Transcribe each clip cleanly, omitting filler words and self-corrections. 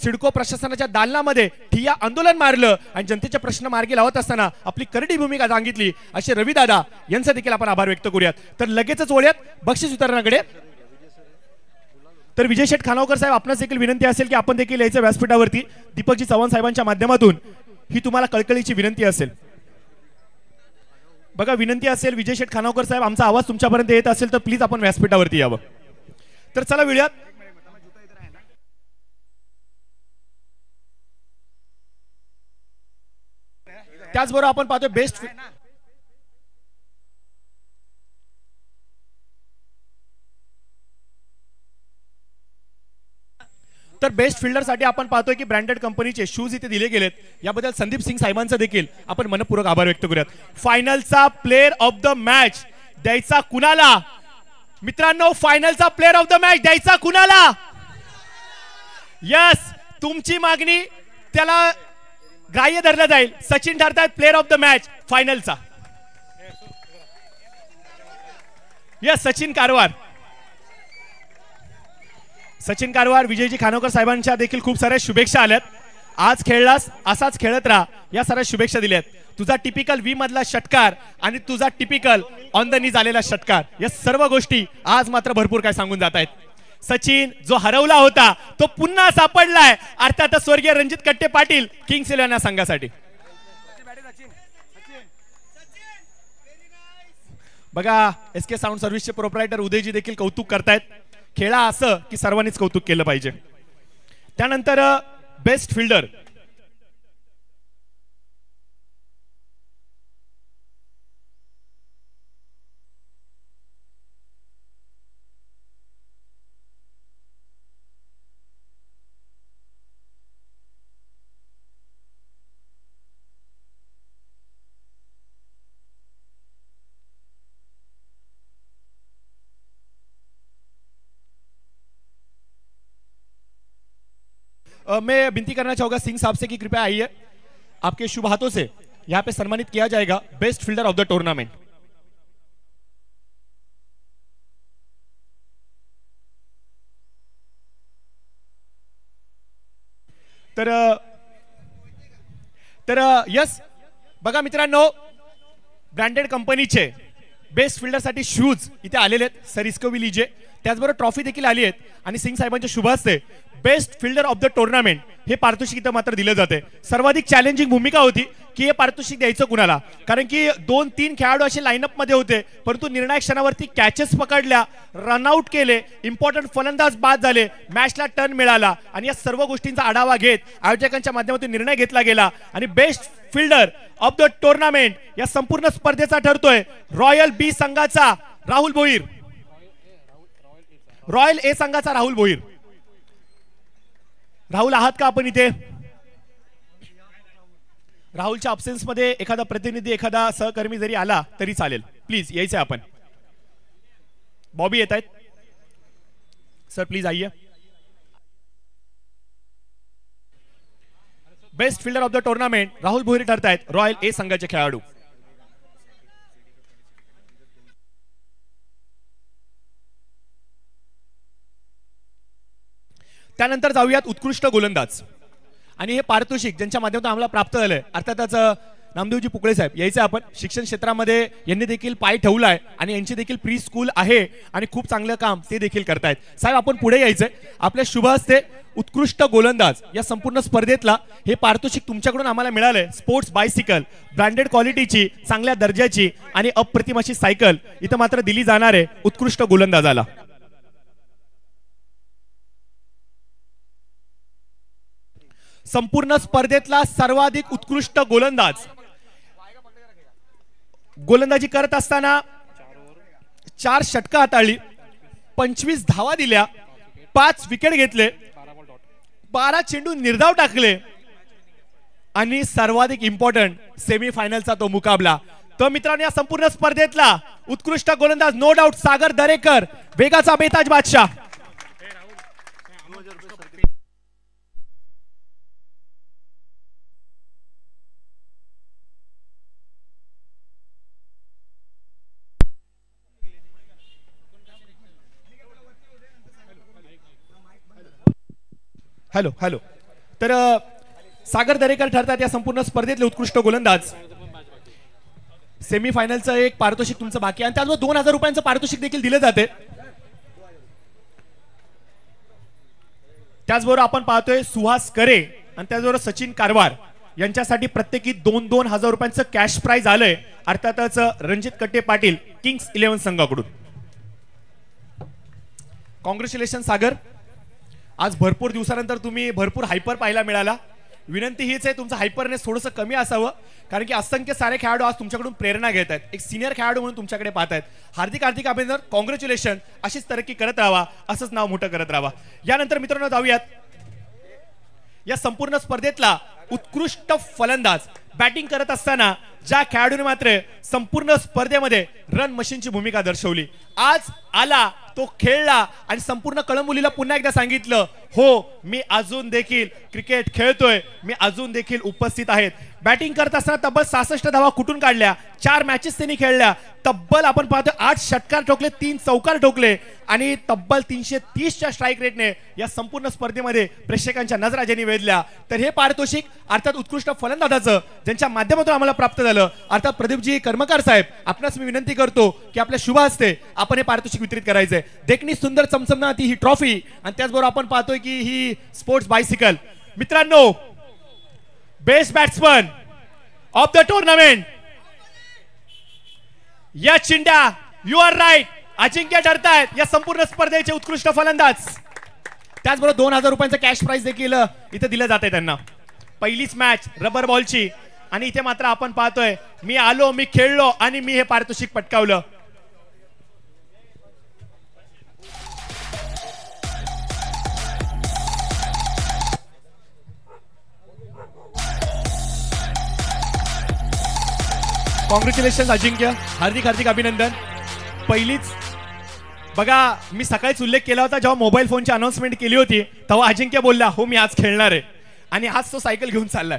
सिडको प्रशासनाच्या दालनामध्ये ठिय्या आंदोलन मारलं आणि जनतेचे प्रश्न मार्गी लावत असताना आपली करडी भूमिका सांगितली असे रविदादा यांचा देखील आपण आभार व्यक्त करूयात. तर लगेचच वळूयात बक्षीस वितरणाकडे. तर विजय शेठ खानावकर साहेब, आपणास देखील विनंती असेल की आपण देखील यायचं व्यासपीठावरती. दीपकजी चव्हाण साहेबांच्या माध्यमातून ही तुम्हाला कळकळीची विनंती असेल. बघा, विनंती असेल विजय शेठ खानावकर साहेब, आमचा आवाज तुमच्यापर्यंत येत असेल तर प्लीज आपण व्यासपीठावरती यावं. तर चला वळूयात. त्याचबरोबर आपण पाहतोय बेस्ट फिल्डरसाठी आपण पाहतोय की ब्रँडेड कंपनीचे शूज इथे दिले गेलेत. याबद्दल संदीप सिंग साहेबांचं देखील आपण मनपूर्वक आभार व्यक्त करूयात. फायनलचा प्लेअर ऑफ द मॅच द्यायचा कुणाला मित्रांनो? फायनलचा प्लेअर ऑफ द मॅच द्यायचा कुणाला? यस, तुमची मागणी त्याला ग्राह्य धरलं जाईल. सचिन ठरतायत प्लेअर ऑफ द मॅच फायनलचा. यस, सचिन कारवार. सचिन कारवार, विजयजी खानोकर साहेबांच्या देखील खूप साऱ्या शुभेच्छा आल्यात. आज खेळलास असाच खेळत राहा या साऱ्या शुभेच्छा दिल्यात. तुझा टिपिकल वी मधला षटकार आणि तुझा टिपिकल ऑन द नी झालेला षटकार, या सर्व गोष्टी आज मात्र भरपूर काय सांगून जात आहेत. सचिन जो हरवला होता तो पुन्हा सापडलाय, अर्थात स्वर्गीय रणजित कट्टे पाटील किंग्स 11 संघासाठी. बघा, एसके साऊंड सर्व्हिसचे प्रोप्रायटर उदयजी देखील कौतुक करतायत. खेळा असं की सर्वांनीच कौतुक केलं पाहिजे. त्यानंतर बेस्ट फिल्डर मैं विनती करना चाहूंगा सिंह साहब से कि कृपया आइए, आपके शुभ हाथों से यहां पे सम्मानित किया जाएगा best fielder of the tournament. तर यस, बघा मित्रांनो, ब्रँडेड कंपनीचे बेस्ट फिल्डर साठी शूज इथे आलेले आहेत. सर इसको भी लीजिए. त्याचबरोबर ट्रॉफी देखील आली आहेत आणि सिंग साहेबांच्या शुभ हस्ते best fielder of the tournament हे पारितोषिक इथं मात्र दिलं जाते. सर्वाधिक चॅलेंजिंग भूमिका होती की हे पारितोषिक द्यायचं कुणाला, कारण की 2-3 खेळाडू असे लाईनअप मध्ये होते, परंतु निर्णायक क्षणावरती कॅचेस पकडल्या, रनआउट केले, इम्पॉर्टंट फलंदाज बाद झाले, मॅचला टर्न मिळाला आणि या सर्व गोष्टींचा आढावा घेत आयोजकांच्या माध्यमातून निर्णय घेतला गेला आणि best fielder of the tournament या संपूर्ण स्पर्धेचा ठरतोय रॉयल बी संघाचा राहुल भोईर, रॉयल ए संघाचा राहुल भोईर. राहुल आहात का आपण इथे? राहुलच्या अब्सेन्स मध्ये एखादा प्रतिनिधी, एखादा सहकर्मी जरी आला तरी चालेल, प्लीज यायचंय आपण. बॉबी येत आहेत सर, प्लीज आइए. Best fielder of the tournament Rahul Bhoir ठरतायत रॉयल ए संघाचे खेळाडू. त्यानंतर जाऊयात उत्कृष्ट गोलंदाज आणि हे पारितोषिक ज्यांच्या माध्यमातून आम्हाला प्राप्त झालंय, अर्थातच नामदेवजी पुकळे साहेब यायचे आपण. शिक्षण क्षेत्रामध्ये यांनी देखील पाय ठेवलाय आणि यांची देखील प्री स्कूल आहे आणि खूप चांगलं काम ते देखील करतायत. साहेब आपण पुढे यायचंय. आपल्या शुभ हस्ते उत्कृष्ट गोलंदाज या संपूर्ण स्पर्धेतला हे पारितोषिक तुमच्याकडून आम्हाला मिळालंय. स्पोर्ट्स बायसिकल, ब्रँडेड क्वालिटीची, चांगल्या दर्जाची आणि अप्रतिम अशी सायकल इथं मात्र दिली जाणार आहे उत्कृष्ट गोलंदाजाला. संपूर्ण स्पर्धेतला सर्वाधिक उत्कृष्ट गोलंदाज गोलंदाजी करत असताना 4 षटकं हाताळली, 25 धावा दिल्या, 5 विकेट घेतले, 12 चेंडू निर्धाव टाकले आणि सर्वाधिक इम्पॉर्टंट सेमीफायनलचा तो मुकाबला. तर मित्रांनो, या संपूर्ण स्पर्धेतला उत्कृष्ट गोलंदाज नो डाऊट सागर दरेकर, वेगाचा बेताज बादशाह. हॅलो हॅलो तर सागर दरेकर ठरतात या संपूर्ण स्पर्धेतले उत्कृष्ट गोलंदाज. सेमीफायनलचं एक पारितोषिक तुमचं बाकी आणि त्याचबरोबर 2000 रुपयांचं पारितोषिक देखील दिले जाते. त्याचबरोबर आपण पाहतोय सुहास करे आणि त्याचबरोबर सचिन कारवार यांच्यासाठी प्रत्येकी 2,000 रुपयांचं कॅश प्राइज आलंय, अर्थातच रणजित कट्टे पाटील किंग्स 11 संघाकडून. कॉंग्रॅच्युलेशन सागर, आज भरपूर दिवसानंतर तुम्ही भरपूर हायपर पाहायला मिळाला. विनंती हीच आहे तुमचं हायपरनेस थोडंसं कमी असावं, कारण की असंख्य सारे खेळाडू आज तुमच्याकडून प्रेरणा घेत आहेत, एक सिनियर खेळाडू म्हणून तुमच्याकडे पाहत आहेत. हार्दिक हार्दिक अभिनंदन, कॉंग्रॅच्युलेशन. अशीच तरक्की करत राहा, असंच नाव मोठं करत राहा. यानंतर मित्रांनो जाऊयात या संपूर्ण स्पर्धेतला उत्कृष्ट फलंदाज. बॅटिंग करत असताना ज्या खेळाडूने मात्र संपूर्ण स्पर्धेमध्ये रन मशीनची भूमिका दर्शवली, आज आला तो खेळला आणि संपूर्ण कळंबोलीला पुन्हा एकदा सांगितलं, हो मी अजून देखील क्रिकेट खेळतोय, मी अजून देखील उपस्थित आहेत. बॅटिंग करत असताना तब्बल 66 धावा कुठून काढल्या, 4 मॅचेस त्यांनी खेळल्या, तब्बल आपण पाहतोय 8 षटकार ठोकले, 3 चौकार ठोकले आणि तब्बल 330च्या स्ट्राईक रेटने या संपूर्ण स्पर्धेमध्ये प्रेक्षकांच्या नजरा ज्यांनी वेधल्या. तर हे पारितोषिक अर्थात उत्कृष्ट फलंदाजाचं ज्यांच्या माध्यमातून आम्हाला प्राप्त झालं, अर्थात प्रदीपजी कर्मकार साहेब, आपणास मी विनंती करतो की आपल्या शुभ हस्ते आपण हे पारितोषिक वितरित करायचंय. देखणी सुंदर चमचमणाती ही ट्रॉफी आणि त्याचबरोबर आपण पाहतोय की ही स्पोर्ट्स बायसिकल. मित्रांनो, best batsman of the tournament या चिंड्या, यू आर राईट, अजिंक्य ठरतायत या संपूर्ण स्पर्धेचे उत्कृष्ट फलंदाज. त्याचबरोबर 2000 रुपयांचं कॅश प्राइज देखील इथे दिलं जाते त्यांना. पहिलीच मॅच रबर बॉलची आणि इथे मात्र आपण पाहतोय मी आलो, मी खेळलो आणि मी हे पारितोषिक पटकावलं. कॉंग्रॅच्युलेशन अजिंक्य, हार्दिक हार्दिक अभिनंदन. पहिलीच बघा, मी सकाळीच उल्लेख केला होता जेव्हा मोबाईल फोनची अनाउन्समेंट केली होती तेव्हा अजिंक्य बोलला, हो मी आज खेळणार आहे, आणि आज तो सायकल घेऊन चाललाय.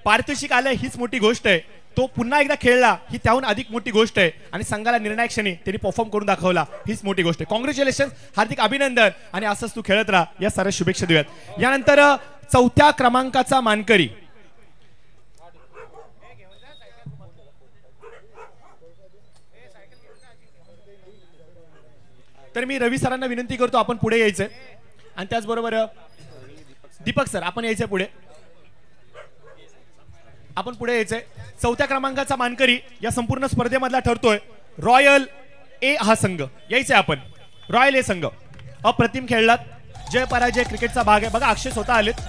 पारितोषिक आलंय हीच मोठी गोष्ट आहे, तो पुन्हा एकदा खेळला ही त्याहून अधिक मोठी गोष्ट आहे आणि संघाला निर्णायक क्षणी त्यांनी परफॉर्म करून दाखवला हीच मोठी गोष्ट आहे. कॉंग्रॅच्युलेशन, हार्दिक अभिनंदन आणि असंच तू खेळत राहा, या साऱ्या शुभेच्छा देऊयात. यानंतर 4थ्या क्रमांकाचा मानकरी तर मी रवी सरांना विनंती करतो आपण पुढे यायचंय आणि त्याचबरोबर दीपक सर आपण यायचंय पुढे, आपण पुढे यायचंय. 4थ्या क्रमांकाचा मानकरी या संपूर्ण स्पर्धेमधला ठरतोय रॉयल ए हा संघ. यायचंय आपण रॉयल ए संघ. अप्रतिम खेळलात, जय पराजय क्रिकेटचा भाग आहे. बघा अक्षय स्वतः आलेत.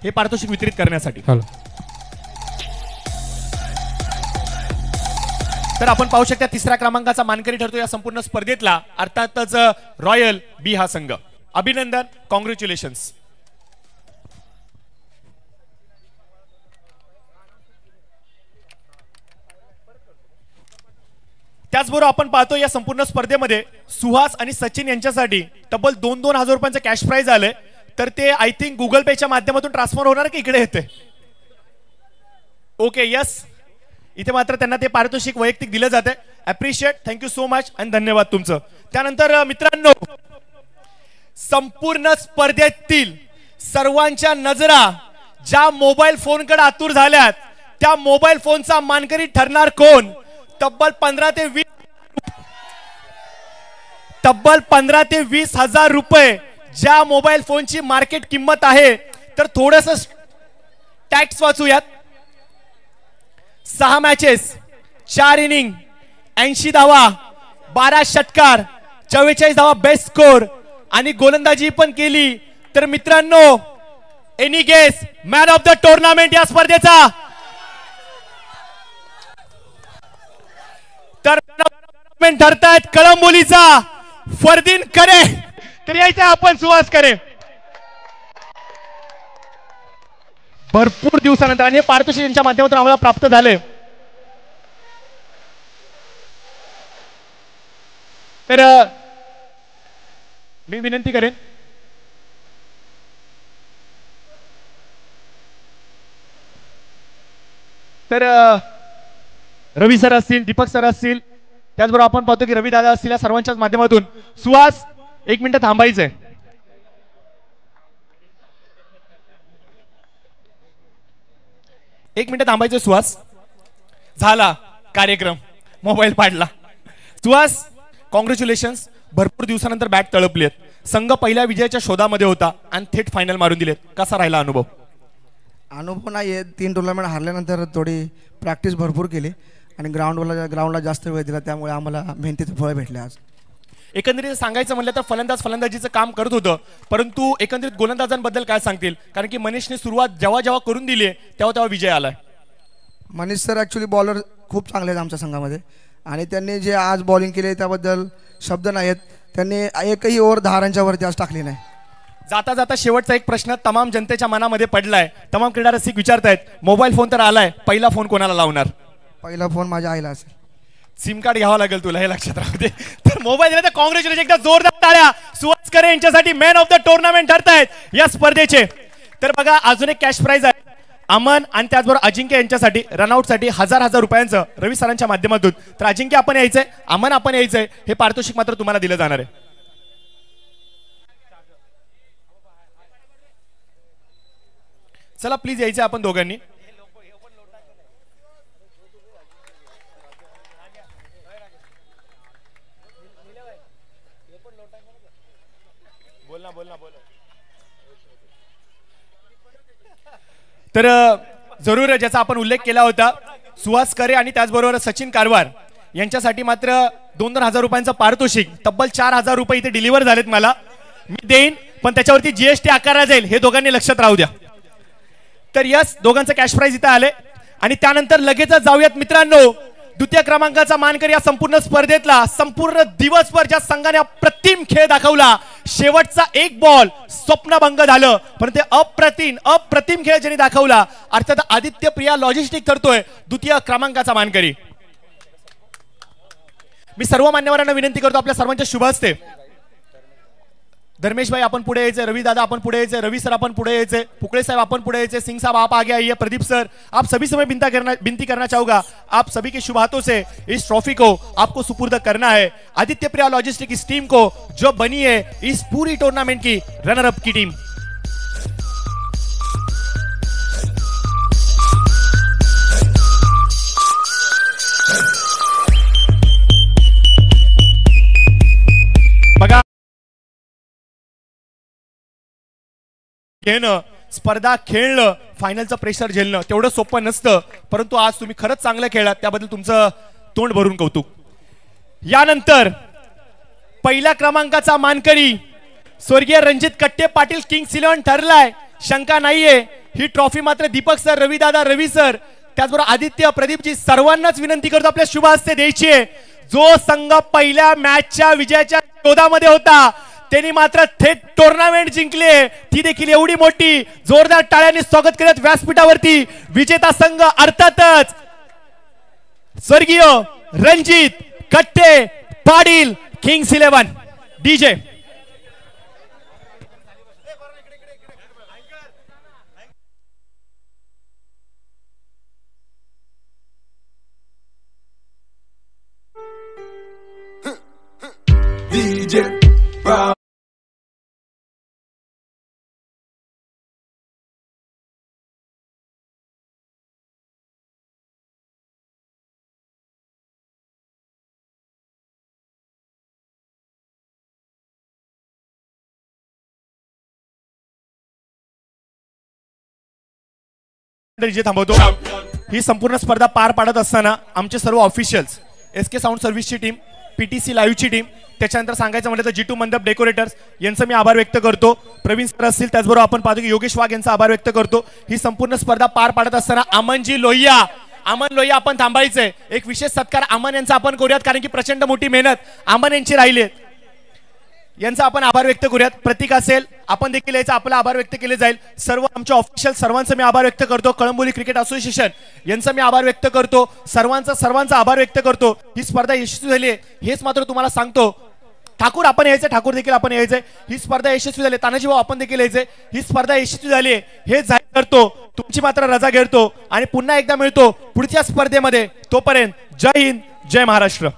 हे पारितोषिक वितरित करण्यासाठी. तर आपण पाहू शकता 3ऱ्या क्रमांकाचा मानकरी ठरतो या संपूर्ण स्पर्धेतला, अर्थातच रॉयल बी हा संघ. अभिनंदन, कॉंग्रॅच्युलेशन्स. त्याचबरोबर आपण पाहतो या संपूर्ण स्पर्धेमध्ये सुहास आणि सचिन यांच्यासाठी तब्बल 2,000 रुपयांचं कॅश प्राइज आलंय. तर ते आय थिंक गुगल पेच्या माध्यमातून ट्रान्सफर होणार की इकडे येते. ओके, यस, इथे मात्र त्यांना ते पारितोषिक वैयक्तिक दिलं जाते. अप्रिशिएट, थँक्यू सो मच आणि धन्यवाद तुमचं. त्यानंतर मित्रांनो, संपूर्ण स्पर्धेतील सर्वांच्या नजरा ज्या मोबाईल फोनकडे आतुर झाल्यात त्या मोबाईल फोनचा मानकरी ठरणार कोण? तब्बल 15 ते 20 हजार रुपये ज्या मोबाईल फोनची मार्केट किंमत आहे. तर थोडंसं टॅक्स वाचूयात. 6 मॅचेस, 4 इनिंग, 80 धावा, 12 षटकार, 44 धावा बेस्ट स्कोर आणि गोलंदाजी पण केली. तर मित्रांनो, any guess man of the tournament या स्पर्धेचा तर ठरतायत कळंबोलीचा फरदीन करे, तर यायचं आपण सुहास करे. भरपूर दिवसानंतर आणि पारितोषिक यांच्या माध्यमातून आम्हाला प्राप्त झाले. तर मी विनंती करेन तर रवी सर असतील, दीपक सर असतील, त्याचबरोबर आपण पाहतो की रवी दादा असतील, या सर्वांच्याच माध्यमातून सुहास 1 मिनिट थांबायचंय. एक मिनिट थांबायचं सुहास. झाला कार्यक्रम, मोबाईल पाडला. सुहास कॉंग्रॅच्युलेशन्स. भरपूर दिवसानंतर बॅट तळपली आहेत. संघ पहिल्या विजयाच्या शोधामध्ये होता आणि थेट फायनल मारून दिलेत. कसा राहिला अनुभव? अनुभव नाही आहे. 3 टुर्नामेंट हारल्यानंतर थोडी प्रॅक्टिस भरपूर केली आणि ग्राउंडला जास्त वेळ दिला, त्यामुळे आम्हाला मेहनतीचं फळ भेटले आज. एकंदरीत सांगायचं म्हणलं तर फलंदाजीचं काम करत होतं, परंतु एकंदरीत गोलंदाजांबद्दल काय सांगतील? कारण की मनीषने सुरुवात जेव्हा करून दिली तेव्हा विजय आलाय. मनीष सर ॲक्च्युली बॉलर खूप चांगले आहेत आमच्या संघामध्ये आणि त्यांनी जे आज बॉलिंग केले त्याबद्दल शब्द नाहीत. त्यांनी एकही ओव्हर 10 रनच्या वरती आज टाकली नाही. जाता जाता शेवटचा एक प्रश्न तमाम जनतेच्या मनामध्ये पडलाय. तमाम क्रीडा रसिक विचारतायत, मोबाईल फोन तर आलाय, पहिला फोन कोणाला लावणार? पहिला फोन माझ्या आईला असेल. सिम कार्ड घ्यावं लागेल तुला, हे लक्षात राहू दे. तर मोबाईल दिला तर कॉंग्रॅच्युलेशन, एकदा जोरदार टाळ्या सुहास करे यांच्यासाठी. मॅन ऑफ द टुर्नामेंट ठरतायत या स्पर्धेचे. तर बघा अजून एक कॅश प्राइज आहे अमन आणि त्याचबरोबर अजिंक्य यांच्यासाठी. रनआउट साठी 1000 रुपयांचं रवी सरांच्या माध्यमातून. तर अजिंक्य आपण यायचंय, अमन आपण यायचंय. हे पारितोषिक मात्र तुम्हाला दिलं जाणार आहे. चला प्लीज यायचंय आपण दोघांनी. तर जरूर ज्याचा आपण उल्लेख केला होता सुहास करे आणि त्याचबरोबर सचिन कारवार यांच्यासाठी मात्र 2,000 रुपयांचं पारितोषिक, तब्बल 4,000 रुपये इथे डिलिव्हर झालेत. मला मी देईन पण त्याच्यावरती जीएसटी आकारला जाईल, हे दोघांनी लक्षात राहू द्या. तर यस, दोघांचं कॅश प्राइज इथं आले आणि त्यानंतर लगेचच जाऊयात मित्रांनो. द्वितीय क्रमांकाचा मानकरी या संपूर्ण स्पर्धेतला, संपूर्ण दिवसभर ज्या संघाने अप्रतिम खेळ दाखवला, शेवटचा एक बॉल स्वप्नभंग झालं, पण ते अप्रतिम खेळ ज्यांनी दाखवला, अर्थात आदित्य प्रिया लॉजिस्टिक ठरतोय द्वितीय क्रमांकाचा मानकरी. मी सर्व मान्यवरांना विनंती करतो आपल्या सर्वांच्या शुभ हस्ते. धर्मेश भाई आपण पुढे यायचे, रवि दादा आपण पुढे यायचे, रवि सर आपण पुढे यायचे, पुकड़े साहब अपन पुढे यायचे, सिंह साहब आप आगे आइए, प्रदीप सर आप सभी समय विनती करना चाहूंगा, आप सभी के शुभ हाथों से इस ट्रॉफी को आपको सुपुर्द करना है आदित्य प्रिया लॉजिस्टिक इस टीम को, जो बनी है इस पूरी टूर्नामेंट की रनर अप की टीम. बघा घेणं, स्पर्धा खेळणं, फायनलचं प्रेशर झेलणं तेवढं सोपं नसतं, परंतु आज तुम्ही खरंच चांगलं खेळलात, त्याबद्दल तुमचं तोंड भरून कौतुक. यानंतर पहिल्या क्रमांकाचा मानकरी स्वर्गीय रणजित कट्टे पाटील किंग्स 11 ठरलाय, शंका नाहीये. ही ट्रॉफी मात्र दीपक सर, रवी दादा, रवी सर त्याचबरोबर आदित्य, प्रदीपजी सर्वांनाच विनंती करतो आपल्या शुभ हस्ते द्यायची आहे. जो संघ पहिल्या मॅचच्या विजयाच्या शोधामध्ये होता त्यांनी मात्र थेट टुर्नामेंट जिंकले, ती देखील एवढी मोठी. जोरदार टाळ्यांनी स्वागत करत व्यासपीठावरती विजेता संघ अर्थातच स्वर्गीय रणजित कट्टे पाटील किंग्स 11. डीजे थांबवतो. ही संपूर्ण स्पर्धा पार पाडत असताना आमचे सर्व ऑफिशियल्स, एसके साऊंड सर्व्हिसची टीम, पीटीसी लाईव्हची टीम, त्याच्यानंतर सांगायचं म्हटलं तर G2 मंडप डेकोरेटर्स यांचं मी आभार व्यक्त करतो. प्रवीण सर असतील, त्याचबरोबर आपण पाहतो की योगेश वाघ यांचा आभार व्यक्त करतो. ही संपूर्ण स्पर्धा पार पाडत असताना अमनजी लोहिया अमन लोहिया आपण थांबायचंय. एक विशेष सत्कार अमन यांचा आपण करूयात, कारण की प्रचंड मोठी मेहनत अमन यांची राहिली आहे. यांचा आपण आभार व्यक्त करूयात. प्रतीक असेल, आपण देखील याचा आपला आभार व्यक्त केले जाईल. सर्व आमच्या ऑफिशियल सर्वांचं मी आभार व्यक्त करतो. कळंबोली क्रिकेट असोसिएशन यांचा मी आभार व्यक्त करतो. सर्वांचा आभार व्यक्त करतो. ही स्पर्धा यशस्वी झाली आहे हेच मात्र तुम्हाला सांगतो. ठाकूर आपण यायचे, ठाकूर देखील आपण यायचंय. ही स्पर्धा यशस्वी झाली. तानाजी भाऊ आपण देखील यायचंय. ही स्पर्धा यशस्वी झाली हे जाहीर करतो. तुमची मात्र रजा घेतो आणि पुन्हा एकदा मिळतो पुढच्या स्पर्धेमध्ये. तोपर्यंत जय हिंद, जय महाराष्ट्र.